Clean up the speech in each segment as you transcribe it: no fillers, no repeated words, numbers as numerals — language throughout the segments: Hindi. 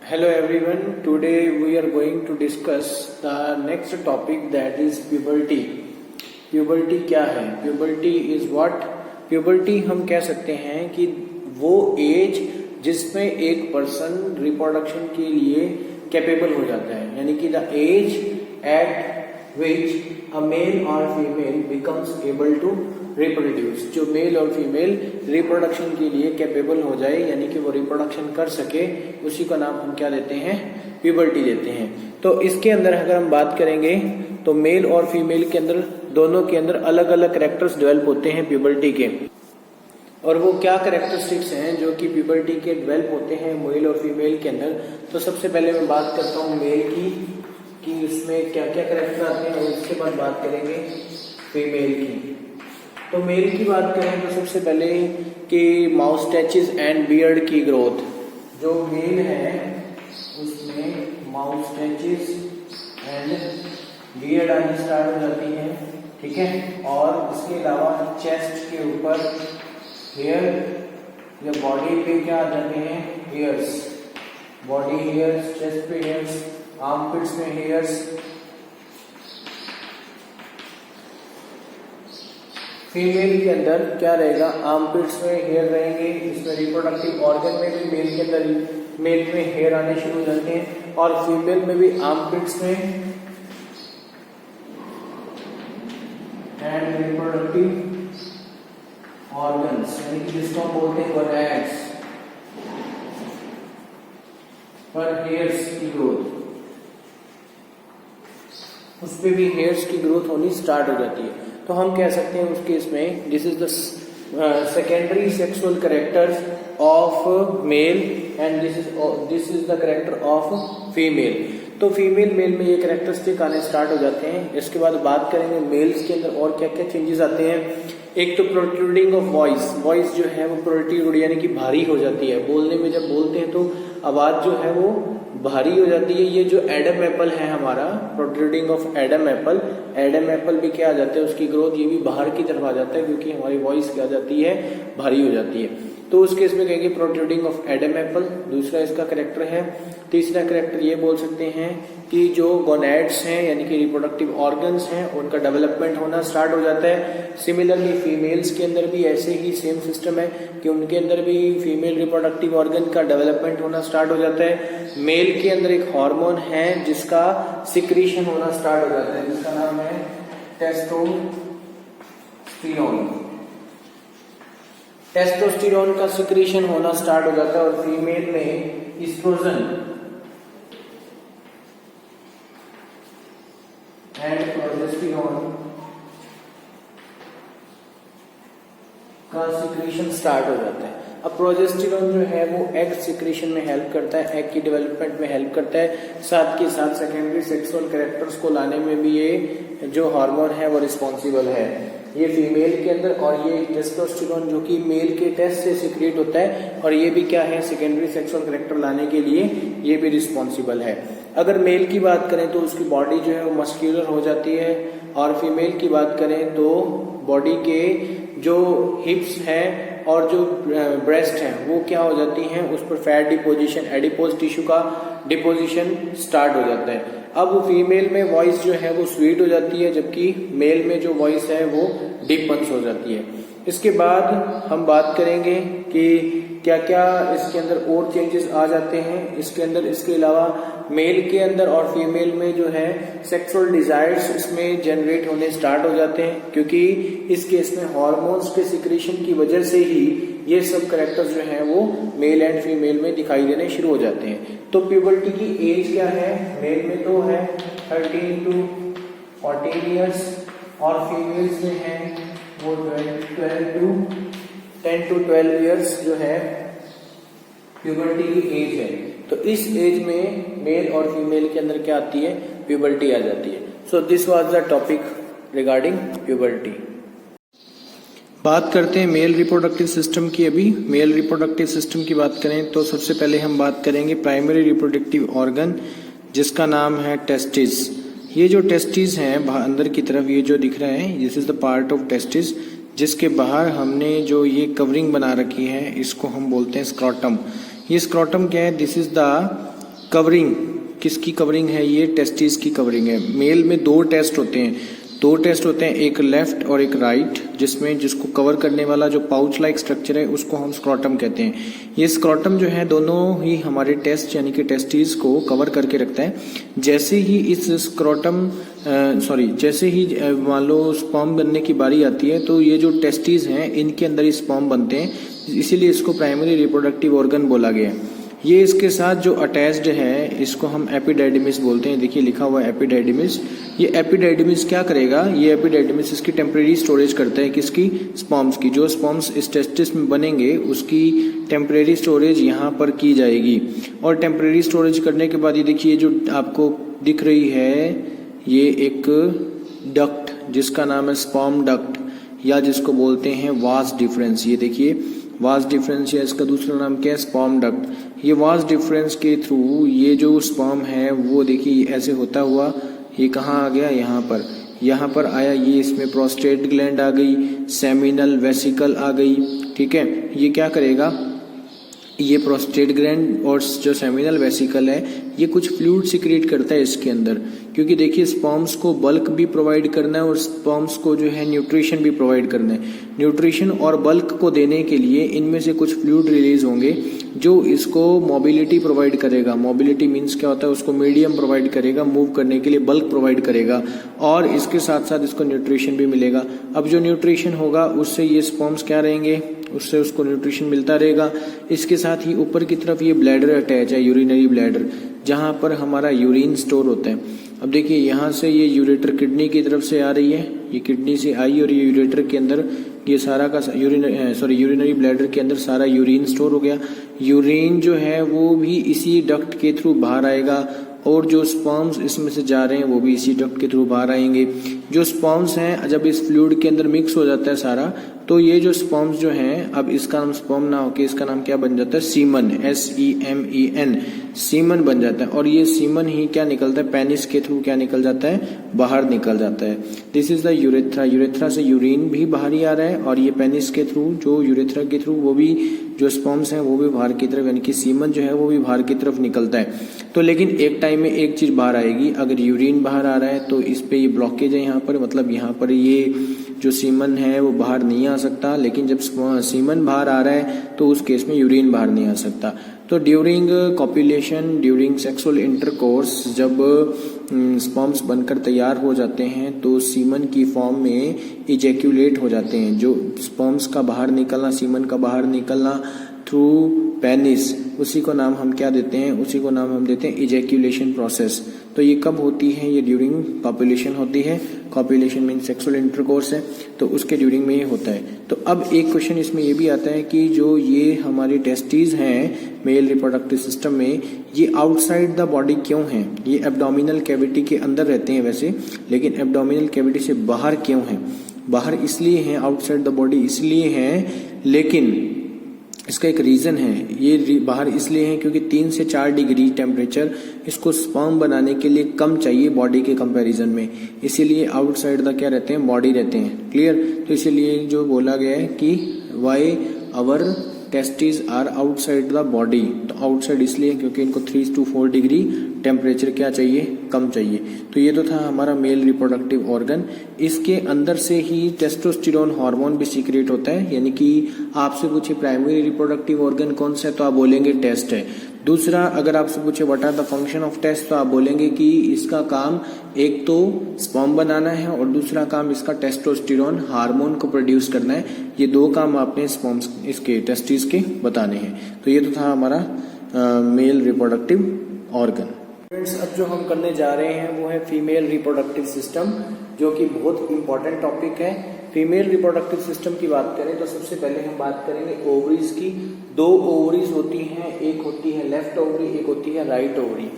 Hello everyone, today we are going to discuss the next topic, that is puberty. Puberty क्या है? Puberty is what? Puberty हम कह सकते हैं कि वो एज जिसमें एक पर्सन रिप्रोडक्शन के लिए कैपेबल हो जाता है, यानी कि the age at which a male और female becomes able to reproduce, जो मेल और फीमेल रिप्रोडक्शन के लिए कैपेबल हो जाए, यानी कि वो रिप्रोडक्शन कर सके, उसी का नाम हम क्या देते हैं? प्यूबर्टी देते हैं। तो इसके अंदर अगर हम बात करेंगे तो मेल और फीमेल के अंदर, दोनों के अंदर अलग अलग कैरेक्टर्स डेवलप होते हैं प्यूबर्टी के। और वो क्या कैरेक्टरिस्टिक्स हैं जो कि प्यूबर्टी के डेवलप होते हैं मेल और फीमेल के अंदर? तो सबसे पहले मैं बात करता हूँ मेल की, कि उसमें क्या क्या कैरेक्टर आते हैं, और उसके बाद बात करेंगे फीमेल की। तो मेल की बात करें तो सबसे पहले कि माउस्टैचेस एंड बियर्ड की ग्रोथ, जो मेल है उसमें माउस्टैचेस एंड बियर्ड आनी स्टार्ट हो जाती है, ठीक है। और इसके अलावा चेस्ट के ऊपर हेयर या बॉडी पे क्या आ जाते हैं? हेयर्स, बॉडी हेयर्स, चेस्ट पे हेयर्स, आर्मपिट्स में हेयर्स। फीमेल के अंदर क्या रहेगा? आर्मपिट्स में हेयर रहेंगे, इसमें रिप्रोडक्टिव ऑर्गन में भी मेल के अंदर, मेल में हेयर आने शुरू हो जाते हैं, और फीमेल में भी आर्मपिट्स में एंड रिप्रोडक्टिव ऑर्गन्स, यानी कि जिसको हम बोलते हैं गोनैड्स, पर हेयर्स की ग्रोथ, उस पे भी हेयर्स की ग्रोथ होनी स्टार्ट हो जाती है। तो हम कह सकते हैं उस केस में this is the secondary sexual characters of male and this is the character of female. तो फीमेल मेल में ये कैरेक्टरिस्टिक आने स्टार्ट हो जाते हैं। इसके बाद बात करेंगे मेल्स के अंदर और क्या क्या चेंजेस आते हैं। एक तो प्रोट्रूडिंग ऑफ वॉइस, वॉइस जो है वो प्रोट्रूड यानी कि भारी हो जाती है, बोलने में जब बोलते हैं तो आवाज जो है वो भारी हो जाती है। ये जो एडम एप्पल है हमारा, protruding of Adam Apple, Adam Apple भी क्या आ जाता है, उसकी ग्रोथ ये भी बाहर की तरफ आ जाता है, क्योंकि हमारी वॉइस क्या जाती है? भारी हो जाती है। तो उस केस में कहेंगे प्रोट्रूडिंग ऑफ एडम एप्पल, दूसरा इसका कैरेक्टर है। तीसरा कैरेक्टर ये बोल सकते हैं कि जो गोनैड्स हैं यानी कि रिप्रोडक्टिव ऑर्गन्स हैं, उनका डेवलपमेंट होना स्टार्ट हो जाता है। सिमिलरली फीमेल्स के अंदर भी ऐसे ही सेम सिस्टम है कि उनके अंदर भी फीमेल रिप्रोडक्टिव ऑर्गन का डेवलपमेंट होना स्टार्ट हो जाता है। मेल के अंदर एक हार्मोन है जिसका सिक्रीशन होना स्टार्ट हो जाता है, जिसका नाम है टेस्टोस्टेरोन। टेस्टोस्टेरोन का सिक्रीशन होना स्टार्ट हो जाता है, और फीमेल में ईस्ट्रोजन एंड प्रोजेस्टेरोन का सिक्रीशन स्टार्ट हो जाता है। अब प्रोजेस्टेरोन जो है वो एग सिक्रीशन में हेल्प करता है, एग की डेवलपमेंट में हेल्प करता है, साथ के साथ सेकेंडरी सेक्सुअल कैरेक्टर्स को लाने में भी ये जो हार्मोन है वो रिस्पॉन्सिबल है, ये फीमेल के अंदर। और ये टेस्टोस्टेरोन जो कि मेल के टेस्ट से सिक्रेट होता है, और ये भी क्या है? सेकेंडरी सेक्सुअल कैरेक्टर लाने के लिए ये भी रिस्पॉन्सिबल है। अगर मेल की बात करें तो उसकी बॉडी जो है वो मस्क्यूलर हो जाती है, और फीमेल की बात करें तो बॉडी के जो हिप्स हैं और जो ब्रेस्ट हैं वो क्या हो जाती हैं? उस पर फैट डिपोजिशन, एडिपोज टिश्यू का डिपोजिशन स्टार्ट हो जाता है। अब फीमेल में वॉइस जो है वो स्वीट हो जाती है, जबकि मेल में जो वॉइस है वो डीपन्स हो जाती है। इसके बाद हम बात करेंगे कि क्या क्या इसके अंदर और चेंजेस आ जाते हैं इसके अंदर। इसके अलावा मेल के अंदर और फीमेल में जो है सेक्सुअल डिजायर्स इसमें जनरेट होने स्टार्ट हो जाते हैं, क्योंकि इस केस में हार्मोन्स के सिक्रीशन की वजह से ही ये सब कैरेक्टर्स जो हैं वो मेल एंड फीमेल में दिखाई देने शुरू हो जाते हैं। तो प्यूबर्टी की एज क्या है? मेल में तो है 13 to 14 ईयर्स, और फीमेल्स में है वो 10 to 12 ईयर्स जो है प्यूबर्टी की एज है। तो इस एज में मेल और फीमेल के अंदर क्या आती है? प्यूबर्टी आ जाती है। So this was the topic regarding puberty. बात करते हैं मेल रिप्रोडक्टिव सिस्टम की। अभी मेल रिप्रोडक्टिव सिस्टम की बात करें तो सबसे पहले हम बात करेंगे प्राइमरी रिप्रोडक्टिव ऑर्गन, जिसका नाम है टेस्टिस। ये जो टेस्टिस हैं अंदर की तरफ, ये जो दिख रहा है, this is the part of testis, जिसके बाहर हमने जो ये कवरिंग बना रखी है इसको हम बोलते हैं स्क्रोटम। ये स्क्रोटम क्या है? दिस इज द कवरिंग, किसकी कवरिंग है? ये टेस्टिस की कवरिंग है। मेल में दो टेस्ट होते हैं, एक लेफ्ट और एक राइट, जिसको कवर करने वाला जो पाउच लाइक स्ट्रक्चर है उसको हम स्क्रोटम कहते हैं। ये स्क्रोटम जो है दोनों ही हमारे टेस्ट यानी कि टेस्टिस को कवर करके रखता है। जैसे ही इस स्क्रोटम जैसे ही मान लो स्पर्म बनने की बारी आती है तो ये जो टेस्टिस हैं इनके अंदर ही स्पर्म बनते हैं, इसीलिए इसको प्राइमरी रिप्रोडक्टिव ऑर्गन बोला गया है। ये इसके साथ जो अटैच्ड है इसको हम एपिडाइडिमिस बोलते हैं। देखिए लिखा हुआ है एपिडाइडिमिस। ये एपिडाइडिमिस क्या करेगा? ये एपिडाइडिमिस इसकी टेम्परेरी स्टोरेज करता है, किसकी? स्पर्म्स की। जो स्पर्म्स इस टेस्टिस में बनेंगे उसकी टेम्परेरी स्टोरेज यहाँ पर की जाएगी। और टेम्परेरी स्टोरेज करने के बाद ये देखिए जो आपको दिख रही है ये एक डक्ट जिसका नाम है स्पर्म डक्ट, या जिसको बोलते हैं वास डिफरेंस। ये देखिए वास डिफरेंस, या इसका दूसरा नाम क्या है? Sperm duct. ये वास डिफरेंस के थ्रू ये जो स्पर्म है वो देखिए ऐसे होता हुआ ये कहाँ आ गया? यहाँ पर आया। ये इसमें प्रोस्टेट ग्लैंड आ गई, सेमिनल वेसिकल आ गई। ठीक है, ये क्या करेगा? ये प्रोस्टेट ग्लैंड और जो सेमिनल वेसिकल है ये कुछ फ्लूइड सिक्रेट करता है इसके अंदर, क्योंकि देखिए स्पर्म्स को बल्क भी प्रोवाइड करना है और स्पर्म्स को जो है न्यूट्रिशन भी प्रोवाइड करना है। न्यूट्रिशन और बल्क को देने के लिए इनमें से कुछ फ्लूइड रिलीज होंगे जो इसको मोबिलिटी प्रोवाइड करेगा। मोबिलिटी मीन्स क्या होता है? उसको मीडियम प्रोवाइड करेगा, मूव करने के लिए बल्क प्रोवाइड करेगा, और इसके साथ साथ इसको न्यूट्रिशन भी मिलेगा। अब जो न्यूट्रिशन होगा उससे ये स्पर्म्स क्या रहेंगे? उससे उसको न्यूट्रिशन मिलता रहेगा। इसके साथ ही ऊपर की तरफ ये ब्लैडर अटैच है, यूरिनरी ब्लैडर, जहाँ पर हमारा यूरिन स्टोर होता है। अब देखिए यहाँ से ये यूरेटर किडनी की तरफ से आ रही है, ये किडनी से आई और ये यूरेटर के अंदर ये सारा का यूरिनरी ब्लैडर के अंदर सारा यूरिन स्टोर हो गया। यूरिन जो है वो भी इसी डक्ट के थ्रू बाहर आएगा, और जो स्पर्म्स इसमें से जा रहे हैं वो भी इसी डक्ट के थ्रू बाहर आएंगे। जो स्पर्म्स हैं जब इस फ्लूइड के अंदर मिक्स हो जाता है सारा, तो ये जो स्पर्म्स जो हैं, अब इसका नाम स्पर्म ना होके इसका नाम क्या बन जाता है? सीमन, SEMEN, सीमन बन जाता है। और ये सीमन ही क्या निकलता है? पेनिस के थ्रू क्या निकल जाता है? बाहर निकल जाता है। This is the urethra. Urethra से यूरिन भी बाहर ही आ रहा है, और ये पेनिस के थ्रू, जो यूरेथ्रा के थ्रू, वो भी जो स्पर्म्स हैं वो भी बाहर की तरफ, यानी कि सीमन जो है वो भी बाहर की तरफ निकलता है। तो लेकिन एक टाइम में एक चीज बाहर आएगी। अगर यूरिन बाहर आ रहा है तो इस पे ये ब्लॉकेज है यहाँ पर, मतलब यहाँ पर ये जो सीमन है वो बाहर नहीं आ सकता। लेकिन जब सीमन बाहर आ रहा है तो उस केस में यूरिन बाहर नहीं आ सकता। तो during copulation, during sexual intercourse, जब स्पर्म्स बनकर तैयार हो जाते हैं तो सीमन की फॉर्म में इजैक्यूलेट हो जाते हैं। जो स्पर्म्स का बाहर निकलना, सीमन का बाहर निकलना थ्रू पेनिस, उसी को नाम हम क्या देते हैं? उसी को नाम हम देते हैं इजैक्यूलेशन प्रोसेस। तो ये कब होती है? ये ड्यूरिंग कॉपुलेशन होती है। कॉपुलेशन मीन सेक्सुअल इंटरकोर्स है, तो उसके ड्यूरिंग में ये होता है। तो अब एक क्वेश्चन इसमें ये भी आता है कि जो ये हमारे टेस्टिस हैं मेल रिप्रोडक्टिव सिस्टम में, ये आउटसाइड द बॉडी क्यों हैं? ये एब्डोमिनल कैविटी के अंदर रहते हैं वैसे, लेकिन एब्डोमिनल कैविटी से बाहर क्यों हैं? बाहर इसलिए हैं, आउटसाइड द बॉडी इसलिए हैं, लेकिन इसका एक रीजन है। ये बाहर इसलिए है क्योंकि 3 से 4 डिग्री टेम्परेचर इसको स्पर्म बनाने के लिए कम चाहिए बॉडी के कंपैरिजन में, इसीलिए आउटसाइड द क्या रहते हैं? बॉडी रहते हैं। क्लियर? तो इसीलिए जो बोला गया है कि why our testis are outside the body, तो आउटसाइड इसलिए क्योंकि इनको 3 to 4 डिग्री टेम्परेचर क्या चाहिए? कम चाहिए। तो ये तो था हमारा मेल रिप्रोडक्टिव ऑर्गन। इसके अंदर से ही टेस्टोस्टेरोन हार्मोन भी सीक्रेट होता है, यानी कि आपसे पूछे प्राइमरी रिप्रोडक्टिव ऑर्गन कौन सा है तो आप बोलेंगे टेस्ट है। दूसरा, अगर आपसे पूछे what are the function of test तो आप बोलेंगे कि इसका काम एक तो स्पर्म बनाना है और दूसरा काम इसका टेस्टोस्टेरोन हार्मोन को प्रोड्यूस करना है। ये 2 काम आपने स्पर्म्स इसके टेस्टिस के बताने हैं। तो ये तो था हमारा मेल रिप्रोडक्टिव ऑर्गन। फ्रेंड्स, अब जो हम करने जा रहे हैं वो है फीमेल रिप्रोडक्टिव सिस्टम, जो कि बहुत इंपॉर्टेंट टॉपिक है। फीमेल रिप्रोडक्टिव सिस्टम की बात करें तो सबसे पहले हम बात करेंगे ओवरीज की। 2 ओवरीज होती हैं, एक होती है लेफ्ट ओवरी, एक होती है राइट ओवरी।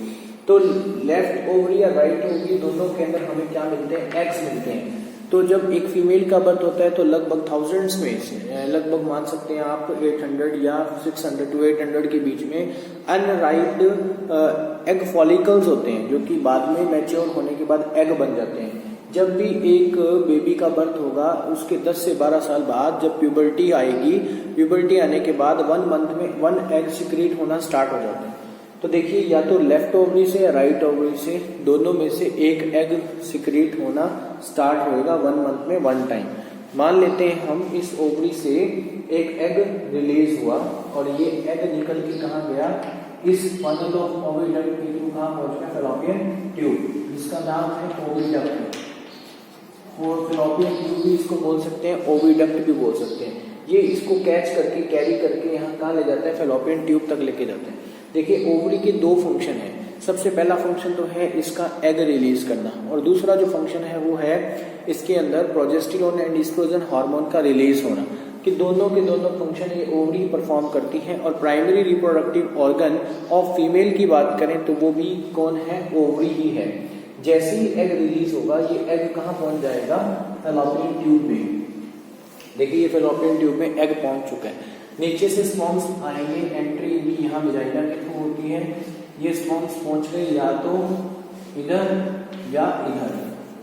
तो लेफ्ट ओवरी या राइट ओवरी दोनों के अंदर हमें क्या मिलते हैं? एग्स मिलते हैं। तो जब एक फीमेल का बर्थ होता है तो लगभग थाउजेंड्स में से लगभग मान सकते हैं आप 800 या 600 to 800 के बीच में अनराइप्ड एग फॉलिकल्स होते हैं, जो कि बाद में मैच्योर होने के बाद एग बन जाते हैं। जब भी एक बेबी का बर्थ होगा उसके 10 से 12 साल बाद जब प्यूबर्टी आएगी, प्यूबर्टी आने के बाद 1 मंथ में 1 एग सिक्रीट होना स्टार्ट हो जाता है। तो देखिए या तो लेफ्ट ओवरी से या राइट ओवरी से, दोनों में से एक एग सिक्रीट होना स्टार्ट होएगा 1 मंथ में 1 टाइम। मान लेते हैं हम इस ओवरी से एक एग रिलीज हुआ और ये एग निकल के कहाँ गया, इस फनल ऑफ ओविडक्ट के थ्रू कहाँ पहुंच गया, फैलोपियन ट्यूब, जिसका नाम है ओविडक्ट। और फैलोपियन ट्यूब भी इसको बोल सकते हैं, ओविडक्ट भी बोल सकते हैं। ये इसको कैच करके कैरी करके यहाँ कहाँ ले जाता है, फैलोपियन ट्यूब तक लेके जाता है। देखिए ओवरी के 2 फंक्शन है। सबसे पहला फंक्शन तो है इसका एग रिलीज करना, और दूसरा जो फंक्शन है वो है इसके अंदर प्रोजेस्टेरोन एंड एस्ट्रोजन हार्मोन का रिलीज होना, कि दोनों के दोनों फंक्शन ये ओवरी परफॉर्म करती है। और primary reproductive organ of female की बात करें तो वो भी कौन है, ओवरी ही है। जैसे ही एग रिलीज होगा ये एग कहाँ पहुंच जाएगा, फैलोपियन ट्यूब में। देखिए ये फैलोपियन ट्यूब में एग पहुंच चुका है। नीचे से स्पर्म्स आएंगे, एंट्री भी यहाँ वेजाइना के थ्रू होती है। ये स्पर्म्स पहुंच गए या तो इधर या इधर,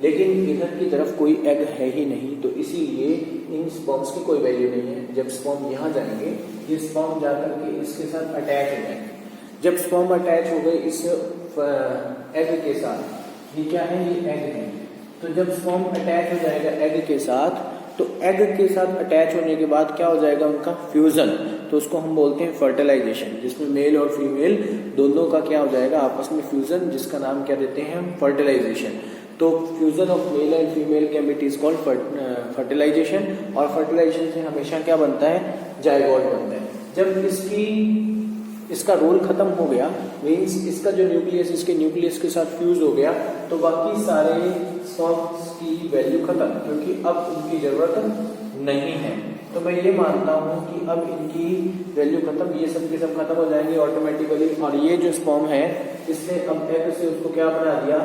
लेकिन इधर की तरफ कोई एग है ही नहीं, तो इसीलिए इन स्पर्म्स की कोई वैल्यू नहीं है। जब स्पर्म यहाँ जाएंगे, ये स्पर्म जाकर के इसके साथ अटैच हो जाएंगे। जब स्पर्म अटैच हो गए इस एग के साथ, ये क्या है, ये एग है, तो जब स्पर्म अटैच हो जाएगा एग के साथ, तो एग के साथ अटैच होने के बाद क्या हो जाएगा, उनका फ्यूजन, तो उसको हम बोलते हैं फर्टिलाइजेशन, जिसमें मेल और फीमेल दोनों का क्या हो जाएगा, आपस में फ्यूजन, जिसका नाम क्या देते हैं हम, फर्टिलाइजेशन। तो fusion of male and female gamete is called fertilisation, और फर्टिलाइजेशन से हमेशा क्या बनता है, जायगोट बनता है। जब इसका रोल खत्म हो गया, मीन्स इसका जो न्यूक्लियस इसके न्यूक्लियस के साथ फ्यूज हो गया, तो बाकी सारे स्पर्म्स की वैल्यू खत्म, क्योंकि अब उनकी जरूरत नहीं है। तो मैं ये मानता हूँ कि अब इनकी वैल्यू खत्म, ये सब के सब खत्म हो जाएंगे ऑटोमेटिकली। और ये जो स्पर्म है इसने अब एग से उसको क्या बना दिया,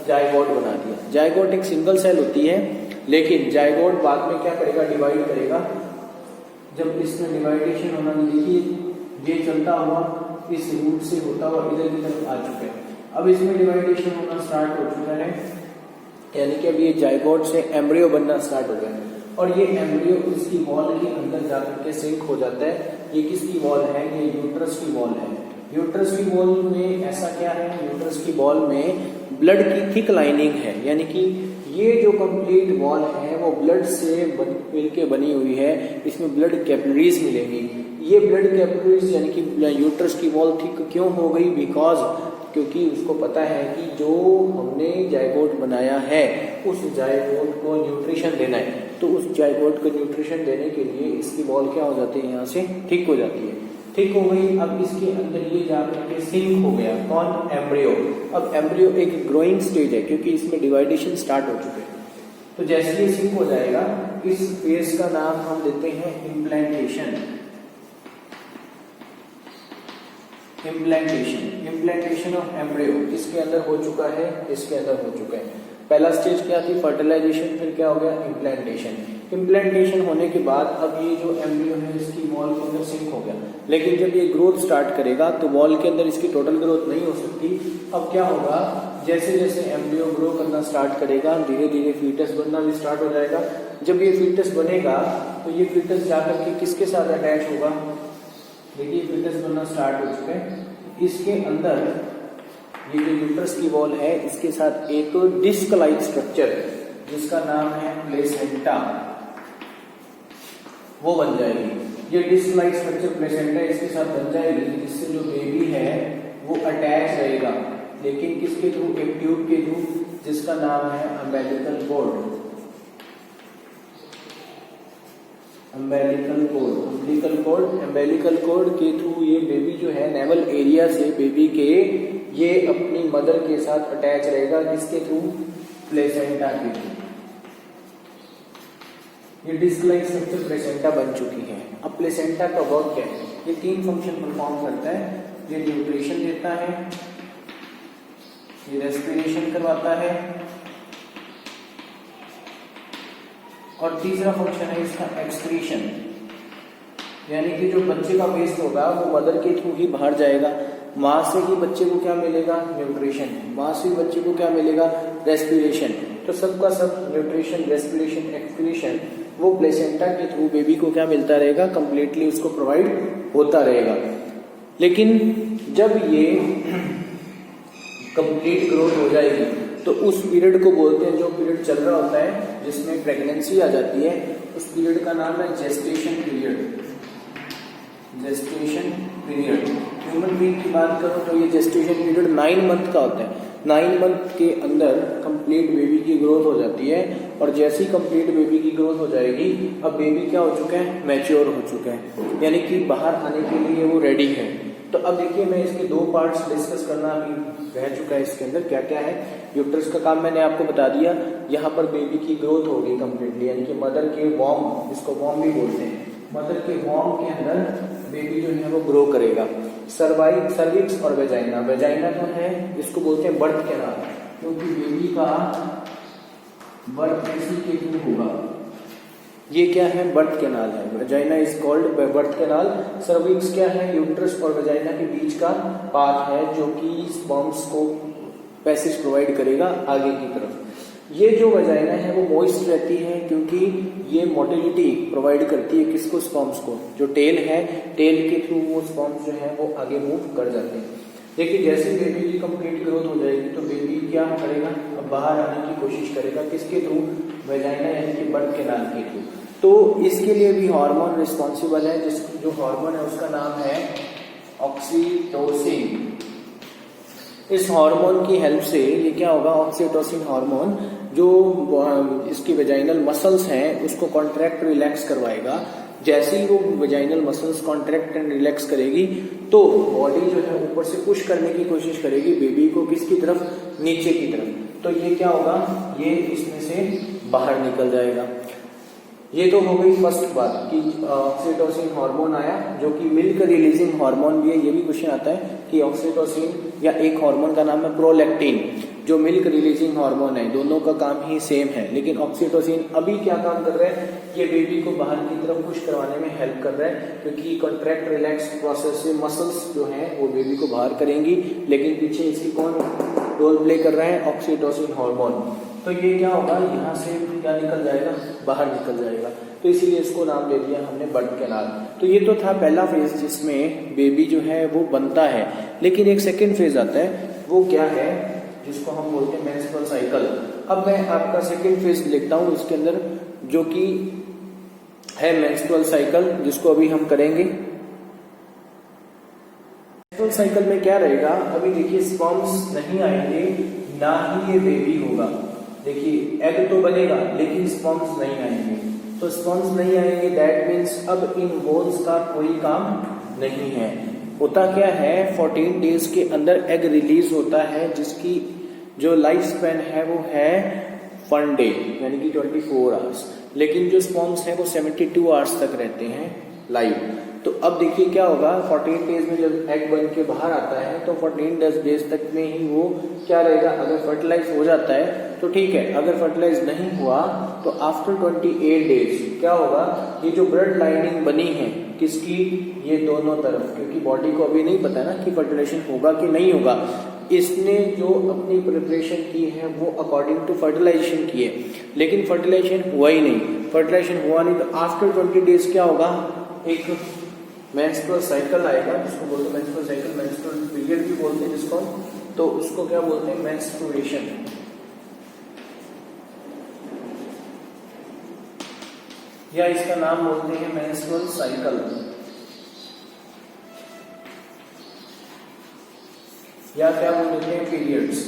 जायगोट बना दिया। जायगोट एक सिंगल सेल होती है, लेकिन जायगोट बाद में क्या करेगा, डिवाइड करेगा। जब इसमें डिवाइडेशन होना, देखिए ये चलता हुआ इस रूट से होता हुआ इधर की तरफ आ चुका है। अब इसमें डिवाइडेशन होना स्टार्ट हो चुका है, यानी कि अब ये जायगोट से एम्ब्रियो बनना स्टार्ट हो गया है, और ये एम्ब्रियो इसकी वॉल के अंदर जाकर के सिंक हो जाता है। ये किसकी वॉल है, ये यूट्रस की वॉल है। यूट्रस की वॉल में ऐसा क्या है, यूट्रस की वॉल में ब्लड की थिक लाइनिंग है, यानी कि ये जो कंप्लीट वॉल है वो ब्लड से मिलके बनी हुई है। इसमें ब्लड कैपिलरीज मिलेंगी। ये ब्लड कैपिलरीज यानी कि यूट्रस की वॉल थिक क्यों हो गई, बिकॉज क्योंकि उसको पता है कि जो हमने जायगोट बनाया है उस जायगोट को न्यूट्रिशन देना है, तो उस जायगोट को न्यूट्रिशन देने के लिए इसकी वॉल क्या हो जाती है, यहाँ से थिक हो जाती है। ठीक हो गई। अब इसके अंदर ये जाकर के सिंक हो गया, कौन, एम्ब्रियो। अब एम्ब्रियो एक ग्रोइंग स्टेज है, क्योंकि इसमें डिवाइडेशन स्टार्ट हो चुके हैं। तो जैसे ये सिंक हो जाएगा, इस फेज का नाम हम देते हैं इम्प्लांटेशन। इम्प्लांटेशन ऑफ एम्ब्रियो इसके अंदर हो चुका है, इसके अंदर हो चुका है। पहला स्टेज क्या थी, फर्टिलाइजेशन, फिर क्या हो गया, इम्प्लांटेशन। इम्प्लांटेशन होने के बाद अब ये जो एम्ब्रियो है इसकी वॉल के अंदर सिंक हो गया, लेकिन जब ये ग्रोथ स्टार्ट करेगा तो वॉल के अंदर इसकी टोटल ग्रोथ नहीं हो सकती। अब क्या होगा, जैसे जैसे एम्ब्रियो ग्रो करना स्टार्ट करेगा, धीरे धीरे फीटस बनना भी स्टार्ट हो जाएगा। जब ये फीटस बनेगा तो ये फीटस जाकर के किसके साथ अटैच होगा, देखिए फीटस बनना स्टार्ट हो चुका है। इसके अंदर ये जो यूट्रस की वॉल है इसके साथ एक डिस्क लाइक स्ट्रक्चर जिसका नाम है प्लेसेंटा, वो बन जाएगी। ये डिस्क लाइक स्ट्रक्चर प्लेसेंटा इसके साथ बन जाएगी, जिससे जो बेबी है वो अटैच रहेगा, लेकिन किसके थ्रू, एक ट्यूब के थ्रू, जिसका नाम है अम्बिलिकल कॉर्ड। अम्बिलिकल कॉर्ड के थ्रू ये बेबी जो है नेवल एरिया से बेबी के ये अपनी मदर के साथ अटैच रहेगा, किसके थ्रू, प्लेसेंटा के थ्रू। ये डिस्क लाइक स्ट्रक्चर प्लेसेंटा बन चुकी है। अब प्लेसेंटा का वर्क क्या है, ये 3 फंक्शन परफॉर्म करता है। ये न्यूट्रिशन देता है, ये रेस्पिरेशन करवाता है, और तीसरा फंक्शन है इसका एक्सक्रीशन, यानी कि जो बच्चे का वेस्ट होगा वो मदर के थ्रू ही बाहर जाएगा। माँ से ही बच्चे को क्या मिलेगा, न्यूट्रिशन, माँ से बच्चे को क्या मिलेगा, रेस्पिरेशन। तो सबका सब न्यूट्रिशन, रेस्पिरेशन, एक्सक्रीशन वो प्लेसेंटा के थ्रू बेबी को क्या मिलता रहेगा, कंप्लीटली उसको प्रोवाइड होता रहेगा। लेकिन जब ये कंप्लीट ग्रोथ हो जाएगी तो उस पीरियड को बोलते हैं, जो पीरियड चल रहा होता है जिसमें प्रेगनेंसी आ जाती है, उस पीरियड का नाम है gestation period. Gestation period human being की बात करो तो ये जेस्टेशन पीरियड 9 मंथ का होता है। 9 मंथ के अंदर कंप्लीट बेबी की ग्रोथ हो जाती है, और जैसी कंप्लीट बेबी की ग्रोथ हो जाएगी, अब बेबी क्या हो चुका है, मैच्योर हो चुका है, यानी कि बाहर आने के लिए वो रेडी है। तो अब देखिए, मैं इसके 2 पार्ट्स डिस्कस करना अभी रह चुका है। इसके अंदर क्या क्या है, यूट्रस का काम मैंने आपको बता दिया। यहाँ पर बेबी की ग्रोथ होगी कंप्लीटली, यानी कि मदर के वॉर्म, जिसको वॉर्म भी बोलते हैं, मदर के वॉर्म के अंदर बेबी जो है वो ग्रो करेगा। सर्विक्स और वेजाइना, वेजाइना जो है इसको बोलते हैं बर्थ कैनाल, क्योंकि बेबी का बर्थ इसी के थ्रू होगा। ये क्या है, बर्थ कैनाल है। Vagina is called birth canal. Cervix क्या है, यूट्रस और वेजाइना के बीच का पाथ है, जो कि स्पर्म्स को पैसेज प्रोवाइड करेगा आगे की तरफ। ये जो वेजाइना है वो मॉइस्ट रहती है, क्योंकि ये मोटिलिटी प्रोवाइड करती है किसको, स्पर्म्स को। जो टेल है, टेल के थ्रू वो स्पर्म्स जो है वो आगे मूव कर जाते हैं। देखिए, जैसे बेबी की कंप्लीट ग्रोथ हो जाएगी तो बेबी क्या करेगा, अब बाहर आने की कोशिश करेगा, किसके थ्रू, वेजाइना यानी कि बर्थ कैनाल के थ्रू। तो इसके लिए भी हार्मोन रिस्पॉन्सिबल है, जो हार्मोन है उसका नाम है ऑक्सीटोसिन। इस हार्मोन की हेल्प से ये क्या होगा, ऑक्सीटोसिन हार्मोन जो इसकी वेजाइनल मसल्स हैं उसको कॉन्ट्रैक्ट रिलैक्स करवाएगा। जैसे ही वो vaginal muscles contract and relax करेगी तो बॉडी जो है ऊपर से पुश करने की कोशिश करेगी बेबी को, किसकी तरफ, नीचे की तरफ। तो ये क्या होगा, ये इसमें से बाहर निकल जाएगा। ये तो हो गई फर्स्ट बात कि ऑक्सीटोसिन हार्मोन आया, जो कि मिल्क रिलीजिंग हार्मोन भी है। ये भी क्वेश्चन आता है कि ऑक्सीटोसिन या एक हार्मोन का नाम है प्रोलैक्टिन, जो मिल्क रिलीजिंग हार्मोन है, दोनों का काम ही सेम है। लेकिन ऑक्सीटोसिन अभी क्या काम कर रहा है, ये बेबी को बाहर की तरफ पुश करवाने में हेल्प कर रहा है, क्योंकि कॉन्ट्रैक्ट रिलैक्स प्रोसेस से मसल्स जो है वो बेबी को बाहर करेंगी। लेकिन पीछे इसकी कौन रोल प्ले कर रहा है, ऑक्सीटोसिन हार्मोन। तो ये क्या होगा, यहाँ से क्या निकल जाएगा, बाहर निकल जाएगा। तो इसीलिए इसको नाम दे दिया हमने बर्थ कैनाल। तो ये तो था पहला फेज जिसमें बेबी जो है वो बनता है। लेकिन एक सेकेंड फेज आता है, वो क्या है, जिसको हम बोलते हैं मेंस्ट्रुअल साइकिल। अब मैं आपका सेकेंड फेज लिखता हूं इसके अंदर, जो कि है मेंस्ट्रुअल साइकिल, जिसको अभी हम करेंगे। मेंस्ट्रुअल साइकिल में क्या रहेगा, अभी देखिए स्पर्म्स नहीं आएंगे, ना ही ये बेबी होगा। देखिए एग तो बनेगा लेकिन स्पर्म्स नहीं आएंगे। तो स्पर्म्स नहीं आएंगे, दैट मीन्स अब इन वॉल्स का कोई काम नहीं है। होता क्या है, 14 डेज के अंदर एग रिलीज होता है, जिसकी जो लाइफ स्पैन है वो है 1 डे, यानी कि 24 आवर्स। लेकिन जो स्पर्म्स है वो 72 आवर्स तक रहते हैं लाइव। तो अब देखिए क्या होगा, 14 डेज में जब एग बन के बाहर आता है तो 14 डेज तक में ही वो क्या रहेगा, अगर फर्टिलाइज हो जाता है तो ठीक है, अगर फर्टिलाइज नहीं हुआ तो आफ्टर 28 डेज क्या होगा, ये जो ब्लड लाइनिंग बनी है किसकी, ये दोनों तरफ, क्योंकि बॉडी को अभी नहीं पता ना कि फर्टिलाइजेशन होगा कि नहीं होगा। इसने जो अपनी प्रिपरेशन की है वो अकॉर्डिंग टू फर्टिलाइजेशन की है, लेकिन फर्टिलाइजेशन हुआ ही नहीं। फर्टिलाइजेशन हुआ नहीं तो आफ्टर 20 डेज क्या होगा, एक मेंस्ट्रुअल साइकिल आएगा, जिसको बोलते हैं मेंस्ट्रुअल साइकिल, मेंस्ट्रुअल पीरियड भी बोलते हैं जिसको, तो उसको क्या बोलते हैं, मेंस्ट्रुएशन। या इसका नाम बोलते हैं मेंस्ट्रुअल साइकिल, या क्या बोलते हैं, पीरियड्स।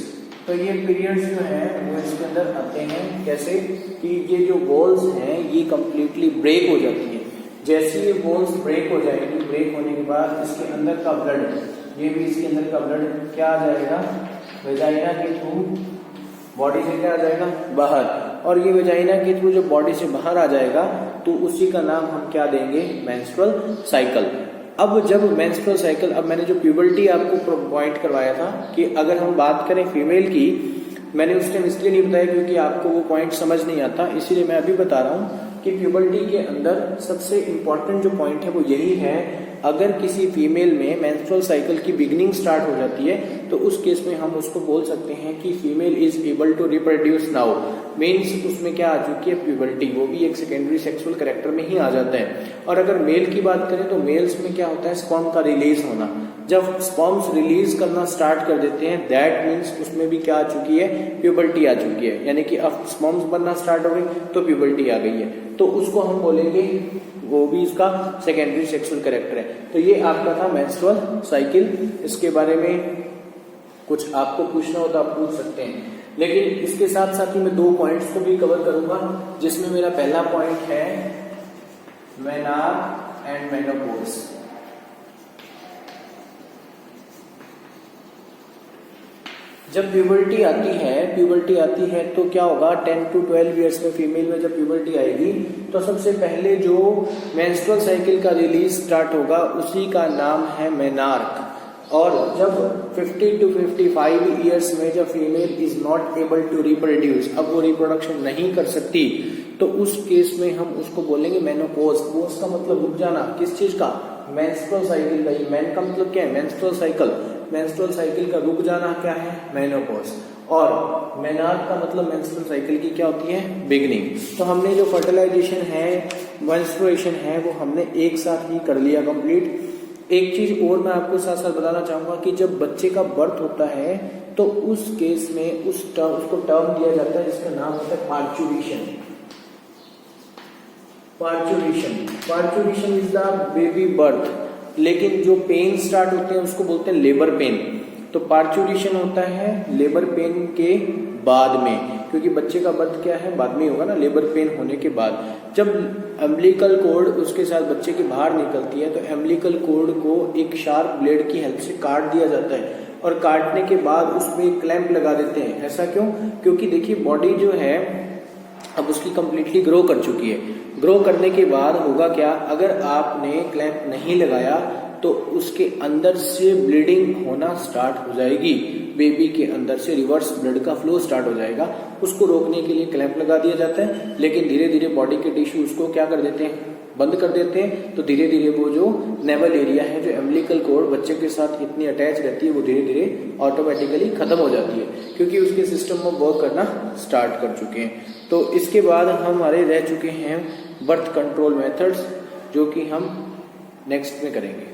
तो ये पीरियड्स जो हैं वो इसके अंदर आते हैं कैसे, कि ये जो वॉल्स हैं ये कंप्लीटली ब्रेक हो जाती है। जैसे ये वॉल्स ब्रेक हो जाएगी, ब्रेक होने के बाद इसके अंदर का ब्लड, ये भी इसके अंदर का ब्लड क्या आ जाएगा, वेजाइना के थ्रू बॉडी से क्या आ जाएगा, बाहर। और ये वेजाइना के थ्रू जो बॉडी से बाहर आ जाएगा तो उसी का नाम हम क्या देंगे, मेंस्ट्रुअल साइकिल। अब जब मेंस्ट्रुअल साइकिल, अब मैंने जो प्यूबर्टी आपको पॉइंट करवाया था कि अगर हम बात करें फीमेल की, मैंने उस टाइम इसलिए नहीं बताया क्योंकि आपको वो पॉइंट समझ नहीं आता, इसीलिए मैं अभी बता रहा हूँ कि प्यूबर्टी के अंदर सबसे इम्पोर्टेंट जो पॉइंट है वो यही है अगर किसी फीमेल में मेंस्ट्रुअल साइकिल की बिगिनिंग स्टार्ट हो जाती है तो उस केस में हम उसको बोल सकते हैं कि female is able to reproduce now, means उसमें क्या आ चुकी है, प्यूबर्टी, वो भी एक सेकेंडरी सेक्सुअल कैरेक्टर में ही आ जाता है। और अगर मेल की बात करें तो मेल्स में क्या होता है, स्पर्म का रिलीज होना। जब स्पर्म्स रिलीज करना स्टार्ट कर देते हैं दैट मीन्स उसमें भी क्या आ चुकी है, प्यूबर्टी आ चुकी है, यानी कि अब स्पर्म्स बनना स्टार्ट हो गई तो प्यूबर्टी आ गई है, तो उसको हम बोलेंगे वो भी इसका सेकेंडरी सेक्सुअल कैरेक्टर है। तो ये आपका था मेंस्ट्रुअल साइकिल। इसके बारे में कुछ आपको पूछना हो तो आप पूछ सकते हैं, लेकिन इसके साथ साथ ही मैं 2 पॉइंट्स को भी कवर करूंगा, जिसमें मेरा पहला पॉइंट है मेनार्क एंड मेनोपॉज। जब प्यूबर्टी आती है तो क्या होगा, 10 to 12 ईयर्स में फीमेल में जब प्यूबर्टी आएगी तो सबसे पहले जो मेंस्ट्रुअल साइकिल का रिलीज स्टार्ट होगा उसी का नाम है मेनार्क। और जब 50 to 55 ईयर्स में जब female is not able to reproduce, अब वो रिप्रोडक्शन नहीं कर सकती, तो उस केस में हम उसको बोलेंगे मेनोपॉज। पोज का मतलब रुक जाना, किस चीज का, मेंस्ट्रुअल साइकिल का। मेन का मतलब क्या है, मेंस्ट्रुअल साइकिल, मेंस्ट्रुअल साइकिल का रुक जाना क्या है, मेनोपॉज। और मेनार्क का मतलब मेंस्ट्रुअल साइकिल की क्या होती है, बिगिनिंग। तो हमने जो फर्टिलाइजेशन है, मेंस्ट्रुएशन है, वो हमने एक साथ ही कर लिया कंप्लीट। एक चीज और मैं आपको साथ साथ बताना चाहूंगा कि जब बच्चे का बर्थ होता है तो उस केस में उसको टर्म दिया जाता है जिसका नाम होता है parturition. Parturition is the baby birth, लेकिन जो पेन स्टार्ट होते हैं उसको बोलते हैं लेबर पेन। तो पार्चुरेशन होता है लेबर पेन के बाद में, क्योंकि बच्चे का बर्थ क्या है, बाद में होगा ना, लेबर पेन होने के बाद। जब एम्बिलिकल कॉर्ड उसके साथ बच्चे के बाहर निकलती है तो एम्बिलिकल कॉर्ड को एक शार्प ब्लेड की हेल्प से काट दिया जाता है, और काटने के बाद उसमें एक क्लैंप लगा देते हैं। ऐसा क्यों, क्योंकि देखिए बॉडी जो है अब उसकी कंप्लीटली ग्रो कर चुकी है। ग्रो करने के बाद होगा क्या, अगर आपने क्लैंप नहीं लगाया तो उसके अंदर से ब्लीडिंग होना स्टार्ट हो जाएगी, बेबी के अंदर से रिवर्स ब्लड का फ्लो स्टार्ट हो जाएगा। उसको रोकने के लिए क्लैंप लगा दिया जाता है, लेकिन धीरे धीरे बॉडी के टिश्यू उसको क्या कर देते हैं, बंद कर देते हैं। तो धीरे धीरे वो जो नेवल एरिया है, जो एम्बिलिकल कॉर्ड बच्चे के साथ इतनी अटैच रहती है, वो धीरे धीरे ऑटोमेटिकली खत्म हो जाती है, क्योंकि उसके सिस्टम में वर्क करना स्टार्ट कर चुके हैं। तो इसके बाद हमारे रह चुके हैं बर्थ कंट्रोल मेथड्स, जो कि हम नेक्स्ट में करेंगे।